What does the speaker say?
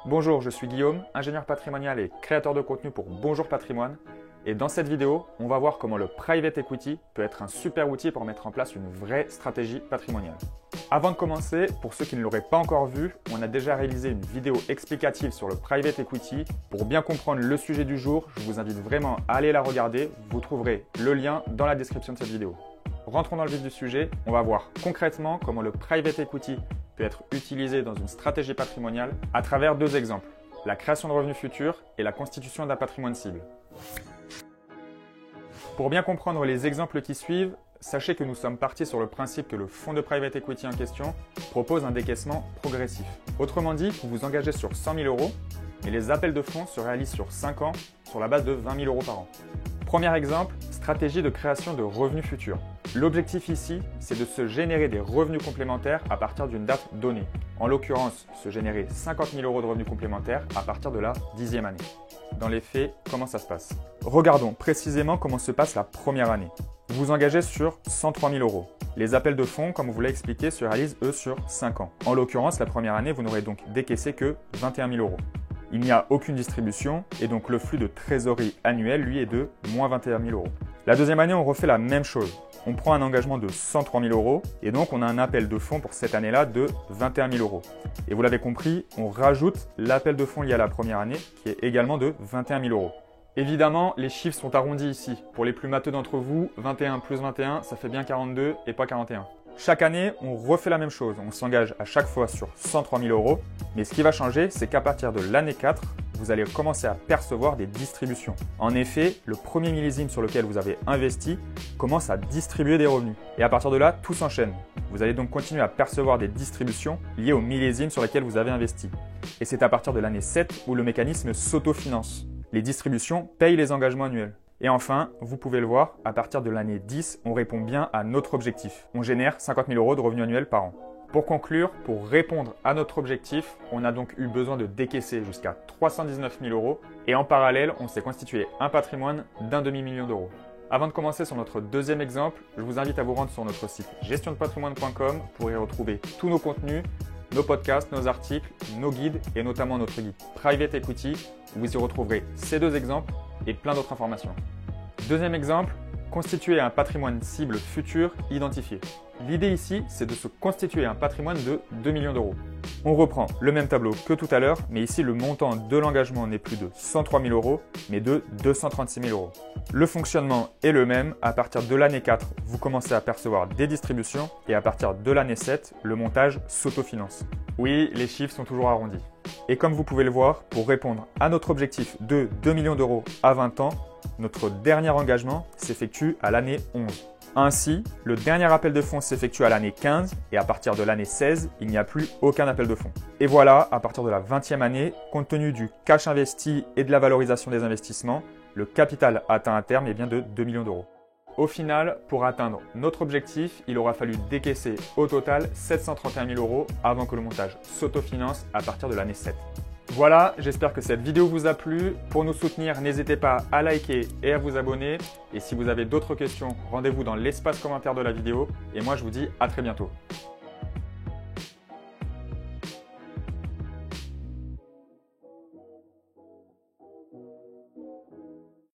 Bonjour, je suis Guillaume, ingénieur patrimonial et créateur de contenu pour Bonjour Patrimoine. Et dans cette vidéo, on va voir comment le private equity peut être un super outil pour mettre en place une vraie stratégie patrimoniale. Avant de commencer, pour ceux qui ne l'auraient pas encore vu, on a déjà réalisé une vidéo explicative sur le private equity. Pour bien comprendre le sujet du jour, je vous invite vraiment à aller la regarder. Vous trouverez le lien dans la description de cette vidéo. Rentrons dans le vif du sujet. On va voir concrètement comment le private equity peut être utilisé dans une stratégie patrimoniale à travers deux exemples, la création de revenus futurs et la constitution d'un patrimoine cible. Pour bien comprendre les exemples qui suivent, sachez que nous sommes partis sur le principe que le fonds de private equity en question propose un décaissement progressif. Autrement dit, vous vous engagez sur 100 000 euros, mais les appels de fonds se réalisent sur 5 ans sur la base de 20 000 euros par an. Premier exemple, stratégie de création de revenus futurs. L'objectif ici, c'est de se générer des revenus complémentaires à partir d'une date donnée. En l'occurrence, se générer 50 000 euros de revenus complémentaires à partir de la 10e année. Dans les faits, comment ça se passe? Regardons précisément comment se passe la première année. Vous vous engagez sur 103 000 euros. Les appels de fonds, comme on vous l'a expliqué, se réalisent eux sur 5 ans. En l'occurrence, la première année, vous n'aurez donc décaissé que 21 000 euros. Il n'y a aucune distribution et donc le flux de trésorerie annuel, lui, est de moins 21 000 euros. La deuxième année, on refait la même chose. On prend un engagement de 103 000 euros et donc on a un appel de fonds pour cette année-là de 21 000 euros. Et vous l'avez compris, on rajoute l'appel de fonds lié à la première année qui est également de 21 000 euros. Évidemment, les chiffres sont arrondis ici. Pour les plus matheux d'entre vous, 21 plus 21, ça fait bien 42 et pas 41. Chaque année, on refait la même chose. On s'engage à chaque fois sur 103 000 euros. Mais ce qui va changer, c'est qu'à partir de l'année 4, vous allez commencer à percevoir des distributions. En effet, le premier millésime sur lequel vous avez investi commence à distribuer des revenus. Et à partir de là, tout s'enchaîne. Vous allez donc continuer à percevoir des distributions liées au millésime sur lequel vous avez investi. Et c'est à partir de l'année 7 où le mécanisme s'autofinance. Les distributions payent les engagements annuels. Et enfin, vous pouvez le voir, à partir de l'année 10, on répond bien à notre objectif. On génère 50 000 euros de revenus annuels par an. Pour conclure, pour répondre à notre objectif, on a donc eu besoin de décaisser jusqu'à 319 000 euros et en parallèle, on s'est constitué un patrimoine d'1 demi-million d'euros. Avant de commencer sur notre deuxième exemple, je vous invite à vous rendre sur notre site gestiondepatrimoine.com pour y retrouver tous nos contenus, nos podcasts, nos articles, nos guides et notamment notre guide Private Equity où vous y retrouverez ces deux exemples et plein d'autres informations. Deuxième exemple, constituer un patrimoine cible futur identifié. L'idée ici, c'est de se constituer un patrimoine de 2 millions d'euros. On reprend le même tableau que tout à l'heure, mais ici le montant de l'engagement n'est plus de 103 000 euros, mais de 236 000 euros. Le fonctionnement est le même. À partir de l'année 4, vous commencez à percevoir des distributions et à partir de l'année 7, le montage s'autofinance. Oui, les chiffres sont toujours arrondis. Et comme vous pouvez le voir, pour répondre à notre objectif de 2 millions d'euros à 20 ans, notre dernier engagement s'effectue à l'année 11. Ainsi, le dernier appel de fonds s'effectue à l'année 15 et à partir de l'année 16, il n'y a plus aucun appel de fonds. Et voilà, à partir de la 20e année, compte tenu du cash investi et de la valorisation des investissements, le capital atteint à terme est bien de 2 millions d'euros. Au final, pour atteindre notre objectif, il aura fallu décaisser au total 731 000 euros avant que le montage s'autofinance à partir de l'année 7. Voilà, j'espère que cette vidéo vous a plu. Pour nous soutenir, n'hésitez pas à liker et à vous abonner. Et si vous avez d'autres questions, rendez-vous dans l'espace commentaire de la vidéo. Et moi, je vous dis à très bientôt.